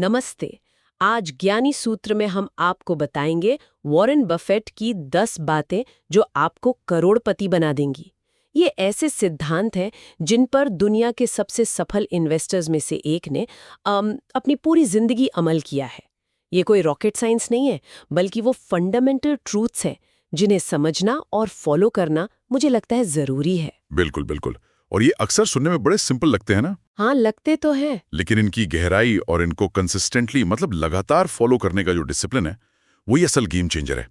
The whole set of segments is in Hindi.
नमस्ते। आज ज्ञानी सूत्र में हम आपको बताएंगे वॉरेन बफेट की 10 बातें जो आपको करोड़पति बना देंगी। ये ऐसे सिद्धांत हैं जिन पर दुनिया के सबसे सफल इन्वेस्टर्स में से एक ने अपनी पूरी जिंदगी अमल किया है। ये कोई रॉकेट साइंस नहीं है, बल्कि वो फंडामेंटल ट्रूथ्स हैं जिन्हें समझना और फॉलो करना मुझे लगता है जरूरी है। बिल्कुल बिल्कुल। और ये अक्सर सुनने में बड़े सिंपल लगते हैं ना। हाँ, लगते तो हैं। लेकिन इनकी गहराई और इनको कंसिस्टेंटली मतलब लगातार फॉलो करने का जो डिसिप्लिन है, वही असल गेम चेंजर है।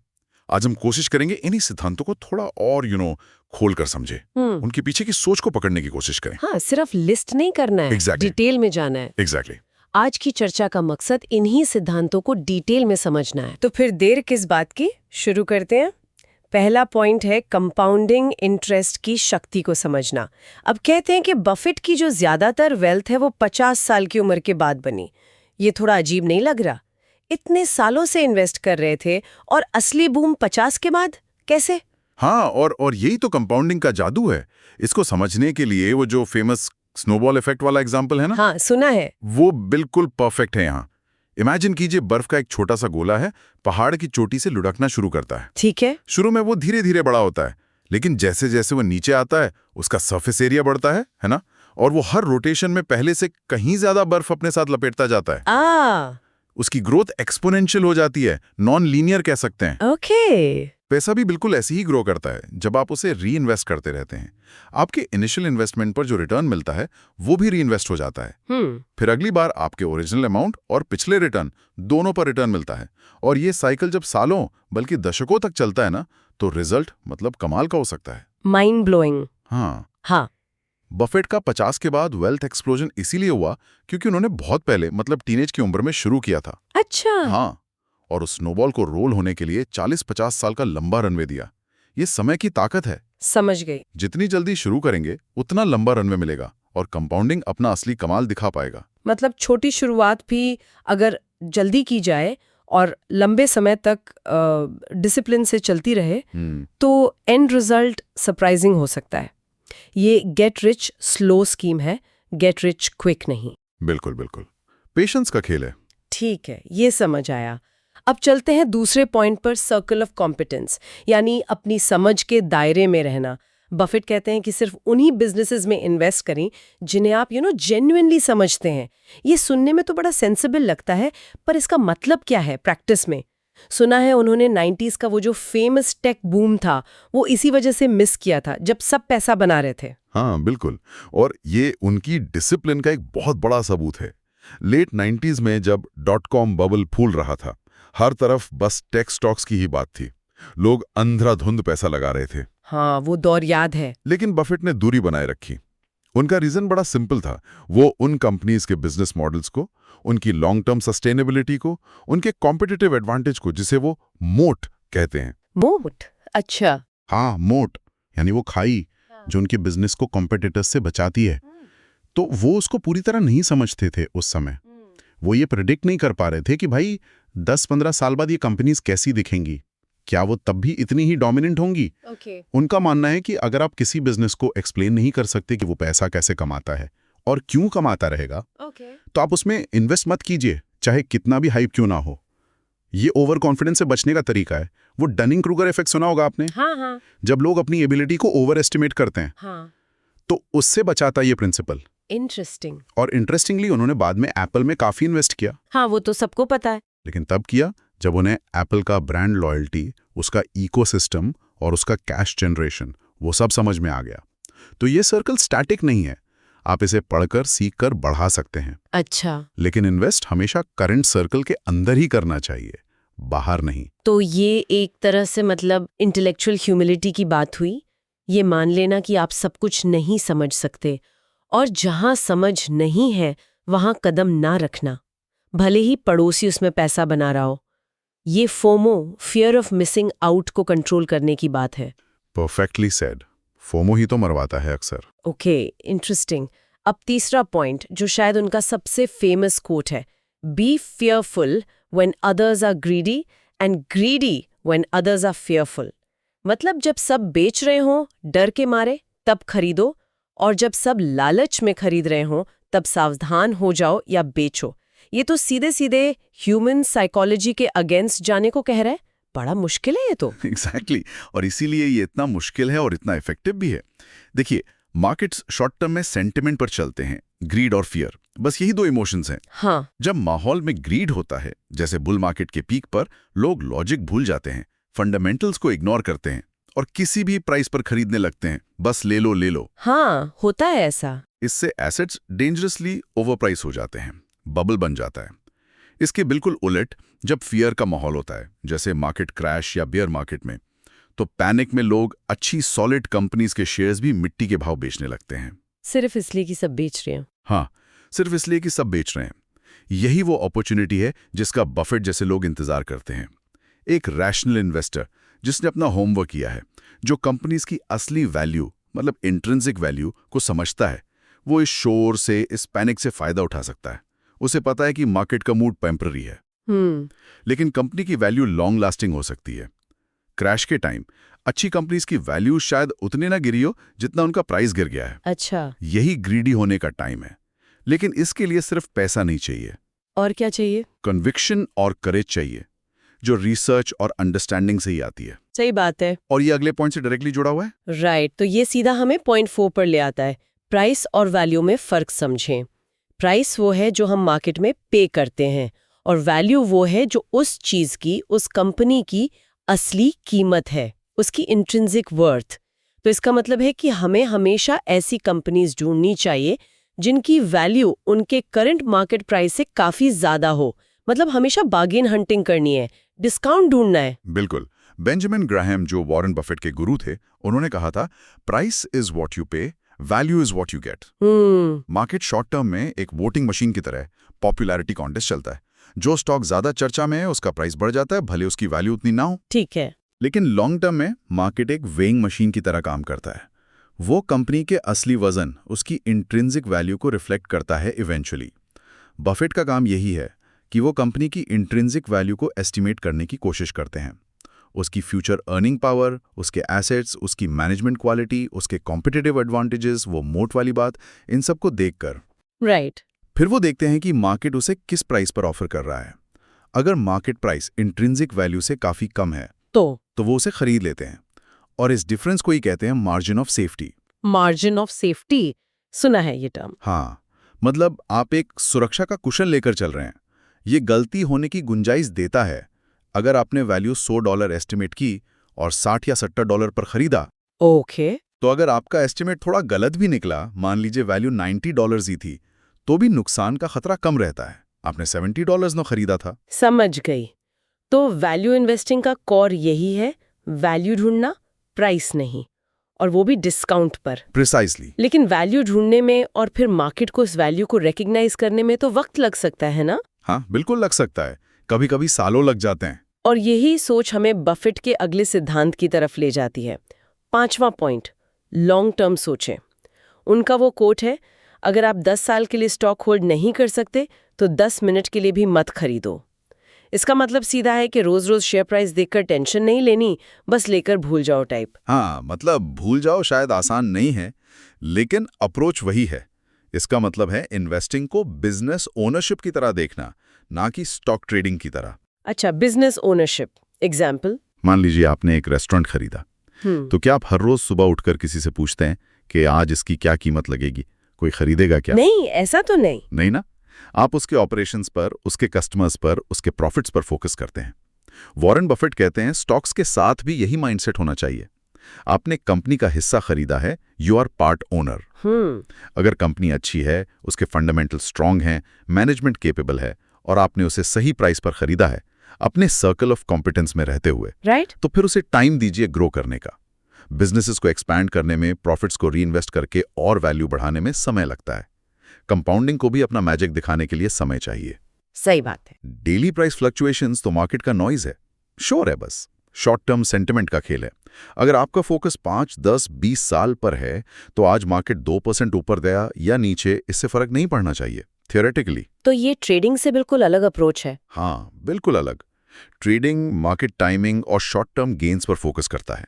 आज हम कोशिश करेंगे इन्हीं सिद्धांतों को थोड़ा और खोल कर समझे, उनके पीछे की सोच को पकड़ने की कोशिश करें। हाँ, सिर्फ लिस्ट नहीं करना है, डिटेल में जाना है। एग्जैक्टली। आज की चर्चा का मकसद इन्हीं सिद्धांतों को डिटेल में समझना है। तो फिर देर किस बात की, शुरू करते हैं। पहला पॉइंट है कंपाउंडिंग इंटरेस्ट की शक्ति को समझना। अब कहते हैं कि बफेट की जो ज्यादातर वेल्थ है वो 50 साल की उम्र के बाद बनी। ये थोड़ा अजीब नहीं लग रहा? इतने सालों से इन्वेस्ट कर रहे थे और असली बूम 50 के बाद कैसे? हाँ, और यही तो कंपाउंडिंग का जादू है। इसको समझने के लिए वो जो फेमस स्नोबॉल इफेक्ट वाला एग्जाम्पल है ना, हाँ, सुना है। वो बिल्कुल परफेक्ट है यहाँ। इमेजिन कीजिए, बर्फ का एक छोटा सा गोला है, पहाड़ की चोटी से लुढ़कना शुरू करता है। ठीक है। शुरू में वो धीरे धीरे बड़ा होता है, लेकिन जैसे जैसे वो नीचे आता है उसका सरफेस एरिया बढ़ता है ना, और वो हर रोटेशन में पहले से कहीं ज्यादा बर्फ अपने साथ लपेटता जाता है। उसकी ग्रोथ एक्सपोनेंशियल हो जाती है, नॉन लीनियर कह सकते हैं। ओके। पैसा भी बिल्कुल ऐसे ही ग्रो करता है जब आप उसे री इन्वेस्ट करते रहते हैं। आपके इनिशियल इन्वेस्टमेंट पर जो रिटर्न मिलता है वो भी री इन्वेस्ट हो जाता है। फिर अगली बार आपके ओरिजिनल अमाउंट और पिछले रिटर्न दोनों पर रिटर्न मिलता है। और ये साइकिल जब सालों बल्कि दशकों तक चलता है ना, तो रिजल्ट मतलब कमाल का हो सकता है। Mind blowing. हाँ। बफेट का 50 के बाद वेल्थ एक्सप्लोजन इसीलिए हुआ क्योंकि उन्होंने बहुत पहले मतलब टीनेज की उम्र में शुरू किया था। अच्छा। हाँ, और उस स्नोबॉल को रोल होने के लिए 40-50 साल का लंबा रनवे दिया। ये समय की ताकत है। समझ गई। जितनी जल्दी शुरू करेंगे उतना लंबा रनवे मिलेगा और कंपाउंडिंग अपना असली कमाल दिखा पाएगा। मतलब छोटी शुरुआत भी अगर जल्दी की जाए और लंबे समय तक डिसिप्लिन से चलती रहे तो एंड रिजल्ट सरप्राइजिंग हो सकता है। ये गेट रिच स्लो स्कीम है, गेट रिच क्विक नहीं। बिल्कुल बिल्कुल, पेशेंस का खेल है। ठीक है, ये समझ आया। अब चलते हैं दूसरे पॉइंट पर, सर्कल ऑफ कॉम्पिटेंस, यानी अपनी समझ के दायरे में रहना। बफेट कहते हैं कि सिर्फ उन्हीं बिजनेसेस में इन्वेस्ट करें जिन्हें आप जेन्युइनली समझते हैं। ये सुनने में तो बड़ा सेंसिबल लगता है, पर इसका मतलब क्या है प्रैक्टिस में? सुना है उन्होंने 90s का वो जो फेमस टेक बूम था वो इसी वजह से मिस किया था जब सब पैसा बना रहे थे। हाँ बिल्कुल, और ये उनकी डिसिप्लिन का एक बहुत बड़ा सबूत है। लेट 90s में जब .com बबल फूल रहा था, हर तरफ बस टेक स्टॉक्स की ही बात थी। लोग अंधाधुंध पैसा लगा रहे थे। हाँ, वो दौर याद है। लेकिन बफेट ने दूरी बनाए रखी। उनका रीजन बड़ा सिंपल था। वो उन कंपनीज के बिजनेस मॉडल्स को, उनकी लॉन्ग टर्म सस्टेनेबिलिटी को, उनके कॉम्पिटिटिव एडवांटेज को, जिसे वो मोट कहते हैं। मोट? अच्छा। हाँ, मोट यानी वो खाई जो उनके बिजनेस को कॉम्पिटिटर्स से बचाती है। तो वो उसको पूरी तरह नहीं समझते थे उस समय। वो ये प्रेडिक्ट नहीं कर पा रहे थे कि भाई 10-15 साल बाद ये कंपनीज कैसी दिखेंगी, क्या वो तब भी इतनी ही डोमिनेंट होंगी। उनका मानना है कि अगर आप किसी बिजनेस को एक्सप्लेन नहीं कर सकते कि वो पैसा कैसे कमाता है और क्यों कमाता रहेगा, तो आप उसमें इन्वेस्ट मत कीजिए, चाहे कितना भी हाइप क्यों ना हो। ये ओवर कॉन्फिडेंस से बचने का तरीका है। वो डनिंग क्रूगर इफेक्ट सुना होगा आपने। हाँ। जब लोग अपनी एबिलिटी को ओवर एस्टिमेट करते हैं, तो उससे बचाता ये प्रिंसिपल। इंटरेस्टिंग। और इंटरेस्टिंगली उन्होंने बाद में एप्पल में काफी इन्वेस्ट किया। हाँ, वो तो सबको पता है। लेकिन तब किया जब उन्हें एप्पल का ब्रांड लॉयल्टी, उसका इकोसिस्टम और उसका कैश जनरेशन वो सब समझ में आ गया। तो ये सर्कल स्टैटिक नहीं है, आप इसे पढ़कर सीखकर बढ़ा सकते हैं। अच्छा। लेकिन इन्वेस्ट हमेशा करंट सर्कल के अंदर ही करना चाहिए, बाहर नहीं। तो ये एक तरह से मतलब इंटेलेक्चुअल ह्यूमिलिटी की बात हुई। ये मान लेना कि आप सब कुछ नहीं समझ सकते और जहां समझ नहीं है वहां कदम ना रखना, भले ही पड़ोसी उसमें पैसा बना रहा हो। ये FOMO, fear of missing out को कंट्रोल करने की बात है। Perfectly said. फोमो ही तो मरवाता है अक्सर। Okay, interesting. अब तीसरा पॉइंट, जो शायद उनका सबसे फेमस कोट है, be fearful when others are greedy and greedy when others are fearful. मतलब जब सब बेच रहे हों डर के मारे तब खरीदो, और जब सब लालच में खरीद रहे हों तब सावधान हो जाओ या बेचो। ये तो सीधे सीधे ह्यूमन साइकोलॉजी के अगेंस्ट जाने को कह रहा है। बड़ा मुश्किल है ये तो। एग्जैक्टली और इसीलिए ये इतना मुश्किल है और इतना इफेक्टिव भी है। देखिए, मार्केट्स शॉर्ट टर्म में सेंटिमेंट पर चलते हैं, ग्रीड और फियर, बस यही दो इमोशंस हैं। हाँ। जब माहौल में ग्रीड होता है, जैसे बुल मार्केट के पीक पर, लोग लॉजिक भूल जाते हैं, फंडामेंटल्स को इग्नोर करते हैं और किसी भी प्राइस पर खरीदने लगते हैं, बस ले लो ले लो। हाँ, होता है ऐसा। इससे एसेट्स डेंजरसली ओवरप्राइस हो जाते हैं, बबल बन जाता है। इसके बिल्कुल उलट जब फियर का माहौल होता है, जैसे मार्केट क्रैश या बियर मार्केट में, तो पैनिक में लोग अच्छी सॉलिड कंपनीज के शेयर्स भी मिट्टी के भाव बेचने लगते हैं। सिर्फ इसलिए कि सब बेच रहे हैं। हाँ, सिर्फ इसलिए कि सब बेच रहे हैं। यही वो अपॉर्चुनिटी है जिसका बफेट जैसे लोग इंतजार करते हैं। एक रैशनल इन्वेस्टर जिसने अपना होमवर्क किया है, जो कंपनीज की असली वैल्यू मतलब इंट्रिंसिक वैल्यू को समझता है, वो इस शोर से, इस पैनिक से फायदा उठा सकता है। उसे पता है कि मार्केट का मूड टेम्पररी है, लेकिन कंपनी की वैल्यू लॉन्ग लास्टिंग हो सकती है। क्रैश के टाइम अच्छी कंपनीज की वैल्यू शायद उतने ना गिरी हो जितना उनका प्राइस गिर गया है। अच्छा। यही ग्रीडी होने का टाइम है। लेकिन इसके लिए सिर्फ पैसा नहीं चाहिए, और क्या चाहिए? कन्विक्शन और करेज चाहिए, जो रिसर्च और अंडरस्टैंडिंग से ही आती है। सही बात है। और ये अगले पॉइंट से डायरेक्टली जुड़ा हुआ है। राइट, तो ये सीधा हमें पॉइंट 4 पर ले आता है। प्राइस और वैल्यू में फर्क समझें। प्राइस वो है जो हम मार्केट में पे करते हैं, और वैल्यू वो है जो उस चीज की, उस कंपनी की असली कीमत है, उसकी इंट्रिंसिक वर्थ। तो इसका मतलब है कि हमें हमेशा ऐसी कंपनीज ढूंढनी चाहिए जिनकी वैल्यू उनके करंट मार्केट प्राइस से काफी ज्यादा हो। मतलब हमेशा बार्गेन हंटिंग करनी है, डिस्काउंट ढूंढना है। बिल्कुल। बेंजामिन ग्राहम, जो वॉरेन बफेट के गुरु थे, उन्होंने कहा था, प्राइस इज व्हाट यू पे, value is what you get. Market short term में एक वोटिंग मशीन की तरह पॉपुलैरिटी कॉन्टेस्ट चलता है। जो स्टॉक ज्यादा चर्चा में है उसका प्राइस बढ़ जाता है, भले उसकी वैल्यू उतनी ना हो। ठीक है। लेकिन लॉन्ग टर्म में मार्केट एक वेइंग मशीन की तरह काम करता है। वो कंपनी के असली वजन, उसकी इंट्रिंसिक वैल्यू को रिफ्लेक्ट करता है इवेंचुअली। बफेट का काम यही है कि वो कंपनी की इंट्रिंसिक वैल्यू को एस्टिमेट करने की कोशिश करते हैं। उसकी फ्यूचर अर्निंग पावर, उसके एसेट्स, उसकी मैनेजमेंट क्वालिटी, उसके कॉम्पिटिटिव एडवांटेजेस, वो मोट वाली बात, इन सबको देखकर राइट। फिर वो देखते हैं कि मार्केट उसे किस प्राइस पर ऑफर कर रहा है। अगर मार्केट प्राइस इंट्रिंसिक वैल्यू से काफी कम है तो वो उसे खरीद लेते हैं, और इस डिफरेंस को ही कहते हैं margin of safety. Margin of safety, सुना है ये टर्म। हाँ, मतलब आप एक सुरक्षा का कुशन लेकर चल रहे हैं। ये गलती होने की गुंजाइश देता है। अगर आपने वैल्यू $100 एस्टिमेट की और $60 या $70 पर खरीदा, ओके, तो अगर आपका एस्टिमेट थोड़ा गलत भी निकला, मान लीजिए वैल्यू $90 ही थी, तो भी नुकसान का खतरा कम रहता है। आपने $70 न खरीदा था। समझ गई। तो वैल्यू इन्वेस्टिंग का कोर यही है, वैल्यू ढूंढना, प्राइस नहीं, और वो भी डिस्काउंट पर। प्रिसाइसली। लेकिन वैल्यू ढूंढने में और फिर मार्केट को इस वैल्यू को रिकग्नाइज करने में तो वक्त लग सकता है ना? हाँ, बिल्कुल लग सकता है। कभी कभी सालों लग जाते हैं। और यही सोच हमें बफेट के अगले सिद्धांत की तरफ ले जाती है। 5वां पॉइंट, लॉन्ग टर्म सोचें। उनका वो कोट है, अगर आप 10 साल के लिए स्टॉक होल्ड नहीं कर सकते तो 10 मिनट के लिए भी मत खरीदो। इसका मतलब सीधा है कि रोज रोज शेयर प्राइस देखकर टेंशन नहीं लेनी, बस लेकर भूल जाओ टाइप। हाँ, मतलब भूल जाओ शायद आसान नहीं है, लेकिन अप्रोच वही है। इसका मतलब है इन्वेस्टिंग को बिजनेस ओनरशिप की तरह देखना, ना कि स्टॉक ट्रेडिंग की तरह। अच्छा, बिजनेस ओनरशिप। एग्जाम्पल? मान लीजिए आपने एक रेस्टोरेंट खरीदा, तो क्या आप हर रोज सुबह उठकर किसी से पूछते हैं कि आज इसकी क्या कीमत लगेगी, कोई खरीदेगा क्या? नहीं, ऐसा तो नहीं। नहीं ना। आप उसके ऑपरेशंस पर, उसके कस्टमर्स पर, उसके प्रॉफिट्स पर फोकस करते हैं। वॉरेन बफेट कहते हैं स्टॉक्स के साथ भी यही माइंडसेट होना चाहिए। आपने कंपनी का हिस्सा खरीदा है, यू आर पार्ट ओनर। अगर कंपनी अच्छी है, उसके फंडामेंटल स्ट्रांग हैं, मैनेजमेंट केपेबल है, और आपने उसे सही प्राइस पर खरीदा है, अपने सर्कल ऑफ कॉम्पिटेंस में रहते हुए, राइट? तो फिर उसे टाइम दीजिए ग्रो करने का। बिजनेसेस को एक्सपैंड करने में, प्रॉफिट्स को रीइन्वेस्ट करके और वैल्यू बढ़ाने में समय लगता है। कंपाउंडिंग को भी अपना मैजिक दिखाने के लिए समय चाहिए। सही बात है। डेली प्राइस फ्लक्चुएशंस तो मार्केट का नॉइज है, शोर है, बस शॉर्ट टर्म सेंटिमेंट का खेल है। अगर आपका फोकस 5, 10, 20 साल पर है, तो आज मार्केट 2% ऊपर गया या नीचे, इससे फर्क नहीं पड़ना चाहिए थियोरेटिकली। तो ये ट्रेडिंग से बिल्कुल अलग अप्रोच है। हाँ, बिल्कुल अलग। ट्रेडिंग मार्केट टाइमिंग और शॉर्ट टर्म गेन्स पर फोकस करता है।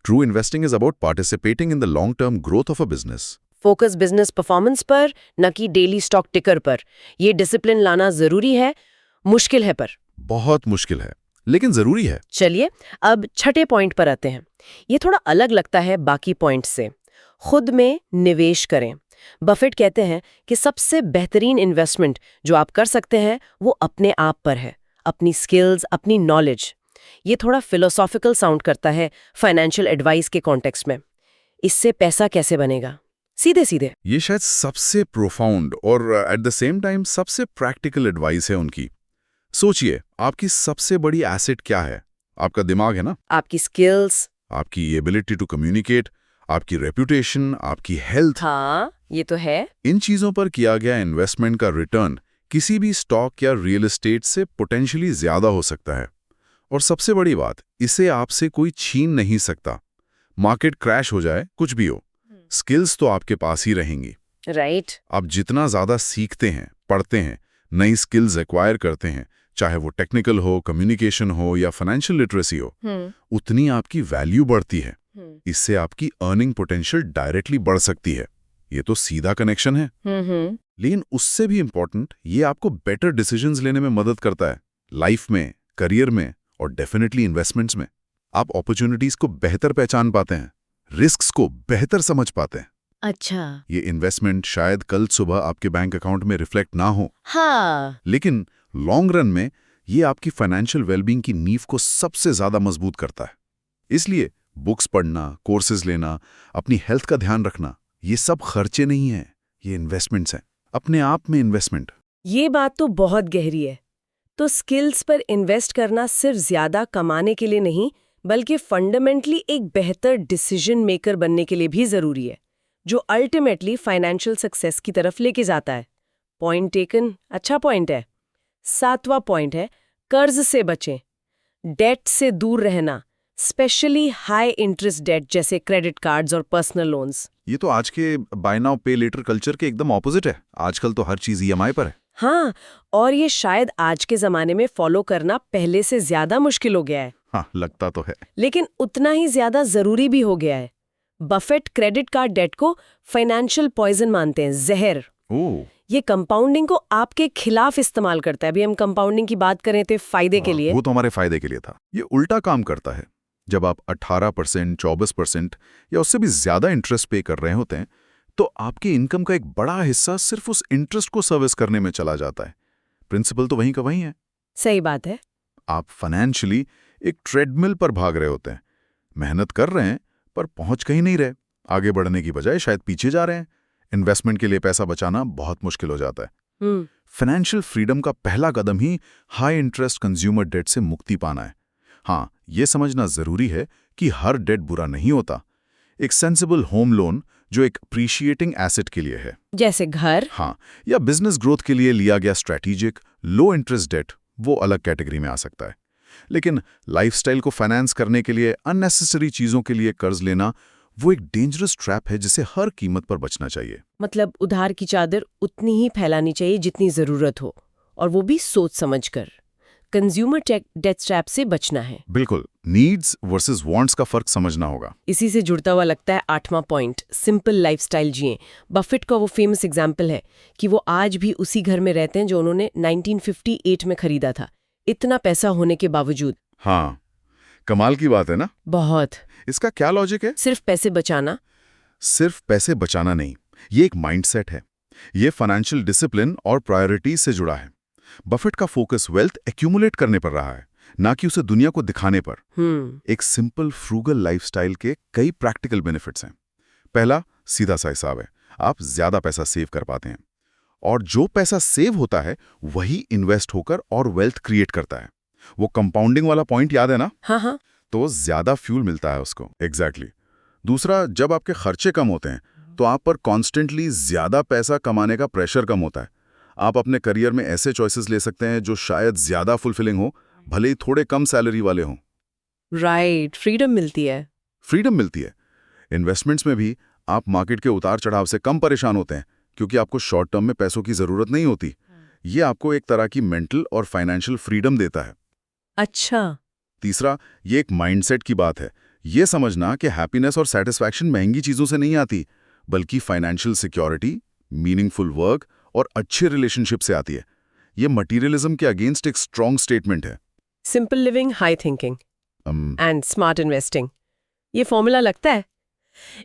True investing is about participating in the long term growth of a business. Focus business performance पर, न कि डेली स्टॉक टिकर पर। ये डिसिप्लिन लाना जरूरी है, मुश्किल है पर। बहुत मुश्किल है, लेकिन जरूरी है। चलिए अब छठे पॉइंट पर आते हैं। ये थोड़ा अलग लगता है बाकी पॉइंट से। खुद में निवेश करें। बफेट कहते हैं कि सबसे बेहतरीन इन्वेस्टमेंट जो आप कर सकते हैं वो अपने आप पर है, अपनी स्किल्स, अपनी नॉलेज। ये थोड़ा फिलोसॉफिकल साउंड करता है फाइनेंशियल एडवाइस के कॉन्टेक्स्ट में। इससे पैसा कैसे बनेगा? सीधे सीधे ये शायद सबसे प्रोफाउंड और एट द सेम टाइम सबसे प्रैक्टिकल एडवाइस है उनकी। सोचिए, आपकी सबसे बड़ी एसेट क्या है? आपका दिमाग है ना? आपकी स्किल्स। आपकी एबिलिटी टू कम्युनिकेट, आपकी रेपुटेशन, आपकी हेल्थ। हाँ, ये तो है। इन चीजों पर किया गया इन्वेस्टमेंट का रिटर्न किसी भी स्टॉक या रियल एस्टेट से पोटेंशियली ज्यादा हो सकता है। और सबसे बड़ी बात, इसे आपसे कोई छीन नहीं सकता। मार्केट क्रैश हो जाए, कुछ भी हो, स्किल्स तो आपके पास ही रहेंगी। राइट। आप जितना ज्यादा सीखते हैं, पढ़ते हैं, नई स्किल्स एक्वायर करते हैं, चाहे वो टेक्निकल हो, कम्युनिकेशन हो या फाइनेंशियल लिटरेसी हो, उतनी आपकी वैल्यू बढ़ती है। इससे आपकी अर्निंग पोटेंशियल डायरेक्टली बढ़ सकती है। ये तो सीधा कनेक्शन है। लेकिन उससे भी इंपॉर्टेंट, ये आपको बेटर डिसीजंस लेने में मदद करता है, लाइफ में, करियर में और डेफिनेटली इन्वेस्टमेंट्स में। आप अपॉर्चुनिटीज को बेहतर पहचान पाते हैं, रिस्क्स को बेहतर समझ पाते हैं। अच्छा। ये इन्वेस्टमेंट शायद कल सुबह आपके बैंक अकाउंट में रिफ्लेक्ट ना हो, हाँ। लेकिन लॉन्ग रन में ये आपकी फाइनेंशियल वेलबींग की नींव को सबसे ज्यादा मजबूत करता है। इसलिए बुक्स पढ़ना, कोर्सेज लेना, अपनी हेल्थ का ध्यान रखना, ये सब खर्चे नहीं हैं, ये इन्वेस्टमेंट्स हैं, अपने आप में इन्वेस्टमेंट। ये बात तो बहुत गहरी है। तो स्किल्स पर इन्वेस्ट करना सिर्फ ज्यादा कमाने के लिए नहीं, बल्कि फंडामेंटली एक बेहतर डिसीजन मेकर बनने के लिए भी जरूरी है, जो अल्टीमेटली फाइनेंशियल सक्सेस की तरफ लेके जाता है। पॉइंट टेकन, अच्छा पॉइंट है। 7वां पॉइंट है कर्ज से बचें, डेट से दूर रहना, स्पेशली हाई इंटरेस्ट डेट जैसे क्रेडिट कार्ड्स और पर्सनल लोन्स। ये तो आज के बाय नाउ पे लेटर कल्चर के एकदम ऑपोजिट है। आजकल तो हर चीज ईएमआई पर है। हाँ, और ये शायद आज के जमाने में फॉलो करना पहले से ज्यादा मुश्किल हो गया है। हाँ, लगता तो है। लेकिन उतना ही ज्यादा जरूरी भी हो गया है। बफेट क्रेडिट कार्ड डेट को फाइनेंशियल पॉइजन मानते हैं, जहर। ओह, ये कंपाउंडिंग को आपके खिलाफ इस्तेमाल करता है। अभी हम कंपाउंडिंग की बात करें तो फायदे के लिए। वो तो हमारे फायदे के लिए था। ये उल्टा काम करता है। जब आप 18%, 24% या उससे भी ज्यादा इंटरेस्ट पे कर रहे होते हैं, तो आपकी इनकम का एक बड़ा हिस्सा सिर्फ उस इंटरेस्ट को सर्विस करने में चला जाता है। प्रिंसिपल तो वहीं का वहीं है। सही बात है। आप फाइनेंशियली एक ट्रेडमिल पर भाग रहे होते हैं, मेहनत कर रहे हैं पर पहुंच कहीं नहीं रहे। आगे बढ़ने की बजाय शायद पीछे जा रहे हैं। इन्वेस्टमेंट के लिए पैसा बचाना बहुत मुश्किल हो जाता है। फाइनेंशियल फ्रीडम का पहला कदम ही हाई इंटरेस्ट कंज्यूमर डेट से मुक्ति पाना है। हाँ, ये समझना जरूरी है कि हर डेट बुरा नहीं होता। एक सेंसिबल होम लोन जो एक अप्रिशिएटिंग एसेट के लिए है, जैसे घर, हाँ, या बिजनेस ग्रोथ के लिए लिया गया स्ट्रैटेजिक लो इंटरेस्ट डेट, वो अलग कैटेगरी में आ सकता है। लेकिन लाइफस्टाइल को फाइनेंस करने के लिए अननेसेसरी चीजों के लिए कर्ज लेना, वो एक डेंजरस ट्रैप है जिसे हर कीमत पर बचना चाहिए। मतलब उधार की चादर उतनी ही फैलानी चाहिए जितनी जरूरत हो, और वो भी सोच समझकर। कंज्यूमर डेट ट्रैप से बचना है। बिल्कुल, नीड्स वर्सेस वांट्स का फर्क समझना होगा। इसी से जुड़ता हुआ लगता है 8वां पॉइंट, सिंपल लाइफस्टाइल जिएं। बफेट का वो फेमस एग्जाम्पल है कि वो आज भी उसी घर में रहते हैं जो उन्होंने 1958 में खरीदा था, इतना पैसा होने के बावजूद। हाँ, कमाल की बात है ना? बहुत। इसका क्या लॉजिक है? सिर्फ पैसे बचाना? सिर्फ पैसे बचाना नहीं, ये एक माइंडसेट है। ये फाइनेंशियल डिसिप्लिन और प्रायोरिटीज से जुड़ा है। बफेट का फोकस वेल्थ एक्यूमुलेट करने पर रहा है, ना कि उसे दुनिया को दिखाने पर। एक सिंपल फ्रूगल लाइफस्टाइल के कई प्रैक्टिकल बेनिफिट्स हैं। पहला, सीधा सा हिसाब है, आप ज्यादा पैसा सेव कर पाते हैं, और जो पैसा सेव होता है वही इन्वेस्ट होकर और वेल्थ क्रिएट करता है। वो कंपाउंडिंग वाला पॉइंट याद है ना? हाँ हाँ। तो ज्यादा फ्यूल मिलता है उसको। एग्जैक्टली। दूसरा, जब आपके खर्चे कम होते हैं तो आप पर कॉन्स्टेंटली ज्यादा पैसा कमाने का प्रेशर कम होता है। आप अपने करियर में ऐसे चॉइसेस ले सकते हैं जो शायद ज्यादा फुलफिलिंग हो, भले ही थोड़े कम सैलरी वाले हों। राइट, फ्रीडम मिलती है। फ्रीडम मिलती है। इन्वेस्टमेंट्स में भी आप मार्केट के उतार चढ़ाव से कम परेशान होते हैं, क्योंकि आपको शॉर्ट टर्म में पैसों की जरूरत नहीं होती। ये आपको एक तरह की मेंटल और फाइनेंशियल फ्रीडम देता है। अच्छा। तीसरा, ये एक माइंडसेट की बात है। ये समझना कि हैप्पीनेस और सैटिस्फैक्शन महंगी चीजों से नहीं आती, बल्कि फाइनेंशियल सिक्योरिटी, मीनिंगफुल वर्क और अच्छे रिलेशनशिप से आती है। ये मटीरियलिज्म के अगेंस्ट एक स्ट्रॉन्ग स्टेटमेंट है। Simple living, high thinking and smart investing, ये फॉर्मूला लगता है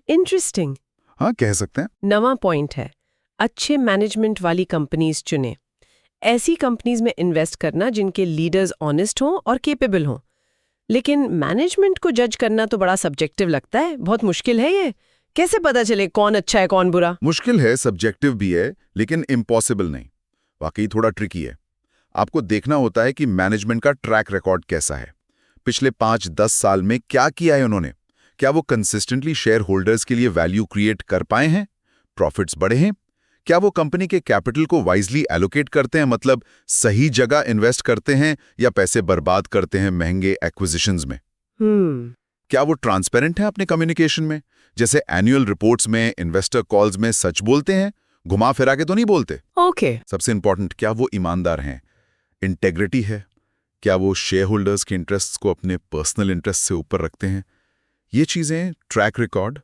इंटरेस्टिंग। हाँ, कह सकते हैं। नवा पॉइंट है, अच्छे मैनेजमेंट वाली कंपनीज चुने। ऐसी कंपनीज में इन्वेस्ट करना जिनके लीडर्स ऑनेस्ट हों और केपेबल हों। लेकिन मैनेजमेंट को जज करना तो बड़ा सब्जेक्टिव लगता है, बहुत मुश्किल है ये। कैसे पता चले कौन अच्छा है कौन बुरा? मुश्किल है, सब्जेक्टिव भी है, लेकिन इम्पॉसिबल नहीं। वाकई थोड़ा ट्रिकी है। आपको देखना होता है कि मैनेजमेंट का ट्रैक रिकॉर्ड कैसा है। पिछले 5-10 साल में क्या किया है उन्होंने? क्या वो कंसिस्टेंटली शेयर होल्डर्स के लिए वैल्यू क्रिएट कर पाए हैं? प्रॉफिट्स बढ़े हैं? क्या वो कंपनी के कैपिटल को वाइजली एलोकेट करते हैं, मतलब सही जगह इन्वेस्ट करते हैं, या पैसे बर्बाद करते हैं महंगे एक्विजिशंस में? क्या वो ट्रांसपेरेंट है अपने कम्युनिकेशन में? जैसे एनुअल रिपोर्ट्स में, इन्वेस्टर कॉल्स में सच बोलते हैं, घुमा फिरा के तो नहीं बोलते। ओके। सबसे इंपॉर्टेंट, क्या वो ईमानदार हैं? इंटेग्रिटी है? क्या वो शेयर होल्डर्स के इंटरेस्ट्स को अपने पर्सनल इंटरेस्ट से ऊपर रखते हैं? ये चीजें ट्रैक रिकॉर्ड,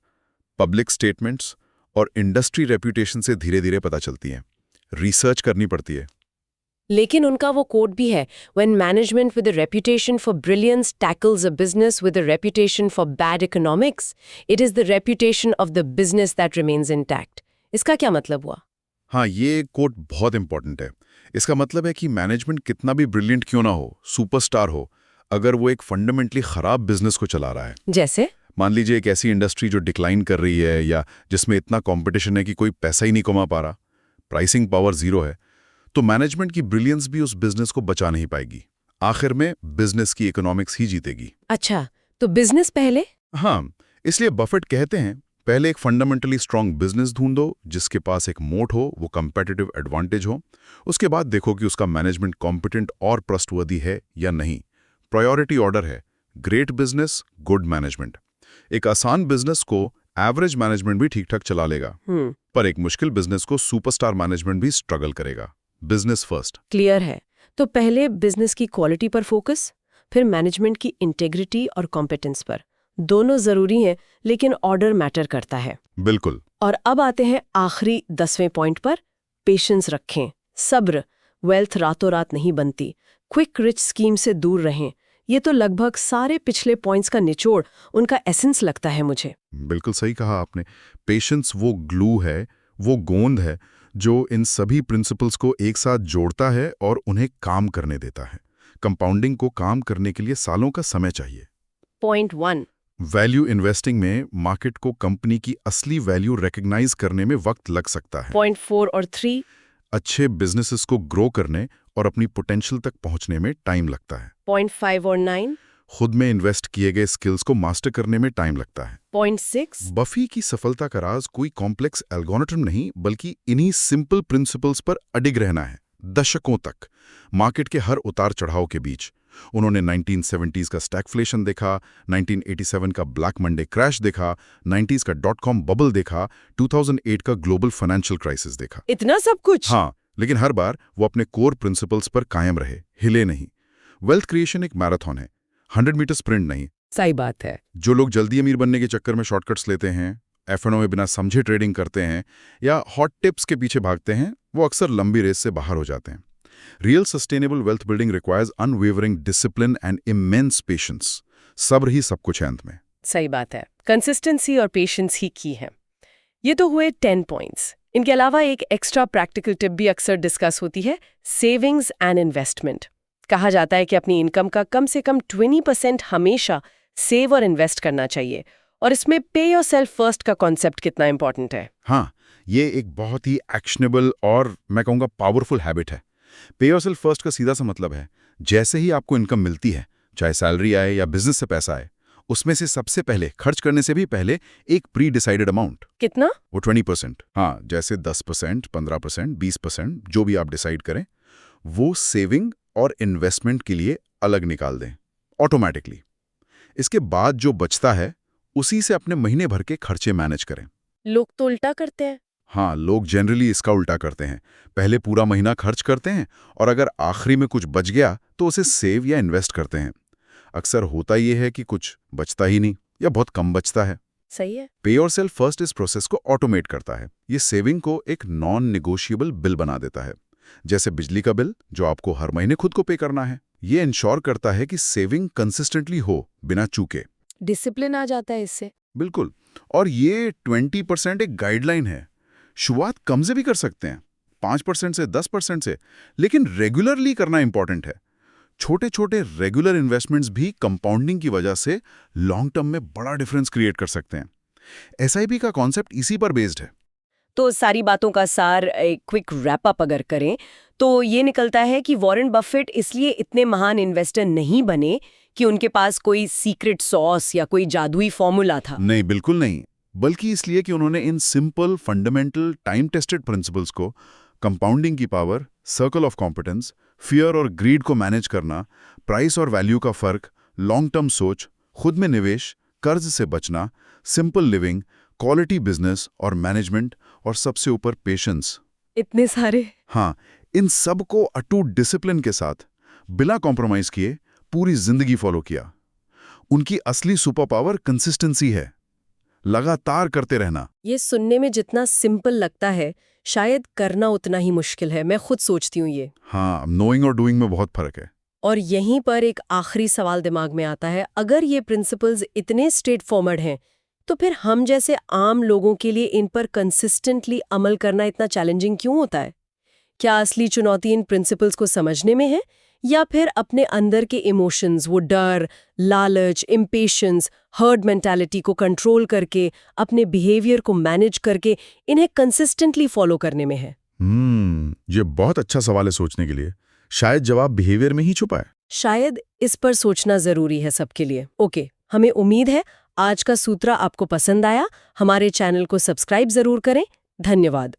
पब्लिक स्टेटमेंट्स और इंडस्ट्री रेप्यूटेशन से धीरे धीरे पता चलती हैं। रिसर्च करनी पड़ती है। लेकिन उनका वो कोड भी है, when management with a reputation for brilliance tackles a business with a reputation for bad economics, it is the reputation of the business that remains intact. इसका क्या मतलब हुआ? हाँ, ये कोड बहुत इंपॉर्टेंट है। इसका मतलब है कि मैनेजमेंट कितना भी ब्रिलियंट क्यों ना हो, सुपरस्टार हो, अगर वो एक फंडामेंटली खराब बिजनेस को चला रहा है, जैसे मान लीजिए एक ऐसी इंडस्ट्री जो डिक्लाइन कर रही है या जिसमें इतना कंपटीशन है कि कोई पैसा ही नहीं कमा पा रहा, प्राइसिंग पावर जीरो है, तो मैनेजमेंट की ब्रिलियंस भी उस बिजनेस को बचा नहीं पाएगी। आखिर में बिजनेस की इकोनॉमिक्स ही जीतेगी। अच्छा, तो बिजनेस पहले? हाँ, इसलिए बफेट कहते हैं, पहले एक फंडामेंटली स्ट्रांग बिजनेस ढूंढो जिसके पास एक मोट हो, वो कंपेटिटिव एडवांटेज हो। उसके बाद देखो कि उसका मैनेजमेंट कॉम्पिटेंट और ट्रस्टवर्दी है या नहीं। प्रायोरिटी ऑर्डर है, ग्रेट बिजनेस, गुड मैनेजमेंट। एक आसान बिजनेस को एवरेज मैनेजमेंट भी ठीक ठाक चला लेगा, पर एक मुश्किल बिजनेस को सुपरस्टार मैनेजमेंट भी स्ट्रगल करेगा। Business first. क्लियर है। तो पहले बिजनेस की क्वालिटी पर फोकस, फिर मैनेजमेंट की इंटेग्रिटी और कॉम्पिटेंस पर। दोनों जरूरी हैं, लेकिन ऑर्डर मैटर करता है। बिल्कुल। और अब आते हैं आखिरी 10वें पॉइंट पर, पेशेंस रखें, सब्र। वेल्थ रातों रात नहीं बनती। क्विक रिच स्कीम से दूर रहें। ये तो लगभग सारे पिछले पॉइंट्स का निचोड़, उनका एसेंस लगता है मुझे। बिल्कुल सही कहा आपने। पेशेंस वो ग्लू है, वो गोंद है जो इन सभी प्रिंसिपल्स को एक साथ जोड़ता है और उन्हें काम करने देता है। कंपाउंडिंग को काम करने के लिए सालों का समय चाहिए। पॉइंट 1, वैल्यू इन्वेस्टिंग में मार्केट को कंपनी की असली वैल्यू रिकॉग्नाइज करने में वक्त लग सकता है। पॉइंट 4 और 3, अच्छे बिजनेसेस को ग्रो करने और अपनी पोटेंशियल तक पहुंचने में टाइम लगता है। पॉइंट 5 और 9, खुद में इन्वेस्ट किए गए स्किल्स को मास्टर करने में टाइम लगता है। पॉइंट 6, बफी की सफलता का राज कोई कॉम्प्लेक्स एल्गोरिथम नहीं, बल्कि इन्हीं सिंपल प्रिंसिपल्स पर अडिग रहना है। दशकों तक मार्केट के हर उतार चढ़ाव के बीच उन्होंने 1970s का स्टैगफ्लेशन देखा, 1987 का ब्लैक मंडे क्रैश देखा, 90s का .com बबल देखा, 2008 का ग्लोबल फाइनेंशियल क्राइसिस देखा। इतना सब कुछ? हाँ, लेकिन हर बार वो अपने कोर प्रिंसिपल्स पर कायम रहे, हिले नहीं। वेल्थ क्रिएशन एक मैराथन है, 100 मीटर स्प्रिंट नहीं। सही बात है। जो लोग जल्दी अमीर बनने के चक्कर में शॉर्टकट्स लेते हैं, एफ&ओ में बिना समझे ट्रेडिंग करते हैं या हॉट टिप्स के पीछे भागते हैं, वो अक्सर लंबी रेस से बाहर हो जाते हैं। Real sustainable wealth building requires unwavering discipline and immense patience. सब्र ही सब कुछ है अंत में। सही बात है। कंसिस्टेंसी और पेशेंस ही की है। ये तो हुए 10 पॉइंट्स। इनके अलावा एक एक्स्ट्रा प्रैक्टिकल टिप भी अक्सर डिस्कस होती है, सेविंग्स एंड इन्वेस्टमेंट। कहा जाता है कि अपनी इनकम का कम से कम 20% हमेशा सेव और इन्वेस्ट करना चाहिए। और इसमें पे योरसेल्फ फर्स्ट का कॉन्सेप्ट कितना इंपॉर्टेंट है। हाँ, ये एक बहुत ही एक्शनेबल और मैं कहूँगा पावरफुल हैबिट है। पे योरसेल्फ फर्स्ट का सीधा सा मतलब है, जैसे ही आपको इनकम मिलती है, चाहे सैलरी आए या बिजनेस से पैसा आए, उसमें से सबसे पहले, खर्च करने से भी पहले, एक प्री डिसाइडेड अमाउंट। कितना? वो 20%। हाँ, जैसे 10%, 15%, 20%, जो भी आप डिसाइड करें, वो सेविंग और इन्वेस्टमेंट के लिए अलग निकाल दें ऑटोमेटिकली। इसके बाद जो बचता है उसी से अपने महीने भर के खर्चे मैनेज करें। लोग तो उल्टा करते हैं। हाँ, लोग जनरली इसका उल्टा करते हैं। पहले पूरा महीना खर्च करते हैं और अगर आखिरी में कुछ बच गया तो उसे सेव या इन्वेस्ट करते हैं। अक्सर होता यह है कि कुछ बचता ही नहीं या बहुत कम बचता है। सही है। पे योरसेल्फ फर्स्ट इस प्रोसेस को ऑटोमेट करता है। ये सेविंग को एक नॉन नेगोशिएबल बिल बना देता है, जैसे बिजली का बिल जो आपको हर महीने खुद को पे करना है। ये इंश्योर करता है कि सेविंग कंसिस्टेंटली हो, बिना चूके। डिसिप्लिन आ जाता है इससे। बिल्कुल। और ये 20% एक गाइडलाइन है। शुरुआत कम से भी कर सकते हैं, 5% से 10% से, लेकिन रेगुलरली करना इंपॉर्टेंट है। छोटे छोटे रेगुलर इन्वेस्टमेंट्स भी कंपाउंडिंग की वजह से लॉन्ग टर्म में बड़ा डिफरेंस क्रिएट कर सकते हैं। एसआईपी का कॉन्सेप्ट इसी पर बेस्ड है। तो सारी बातों का सार एक क्विक रैप अप अगर करें तो ये निकलता है कि वॉरेन बफेट इसलिए इतने महान इन्वेस्टर नहीं बने कि उनके पास कोई सीक्रेट सॉस या कोई जादुई फॉर्मूला था। नहीं, बिल्कुल नहीं, बल्कि इसलिए कि उन्होंने in simple fundamental time tested principles को, कंपाउंडिंग की power, circle of competence, fear और ग्रीड को मैनेज करना, प्राइस और वैल्यू का फर्क, लॉन्ग टर्म सोच, खुद में निवेश, कर्ज से बचना, सिंपल लिविंग, क्वालिटी बिजनेस और मैनेजमेंट, और सबसे ऊपर पेशेंस। इतने सारे। हाँ, इन सब को अटूट डिसिप्लिन के साथ, बिना कॉम्प्रोमाइज किए, पूरी जिंदगी फॉलो किया। उनकी असली सुपर पावर कंसिस्टेंसी है, लगातार करते रहना। ये सुनने में जितना सिंपल लगता है, शायद करना उतना ही मुश्किल है। मैं खुद सोचती हूँ ये। हाँ, नोइंग और डूइंग में बहुत फर्क है। और यहीं पर एक आखिरी सवाल दिमाग में आता है, अगर ये प्रिंसिपल्स इतने स्ट्रेट फॉरवर्ड हैं, तो फिर हम जैसे आम लोगों के लिए इन पर कंसिस्टेंटली अमल करना इतना चैलेंजिंग क्यों होता है? क्या असली चुनौती इन प्रिंसिपल्स को समझने में है, या फिर अपने अंदर के इमोशंस, वो डर, लालच, इम्पेशंस, हर्ड मेंटालिटी को कंट्रोल करके, अपने बिहेवियर को मैनेज करके इन्हें कंसिस्टेंटली फॉलो करने में है? ये बहुत अच्छा सवाल है सोचने के लिए। शायद जवाब बिहेवियर में ही छुपा है। शायद इस पर सोचना जरूरी है सबके लिए। ओके, हमें उम्मीद है आज का सूत्र आपको पसंद आया। हमारे चैनल को सब्सक्राइब जरूर करें। धन्यवाद।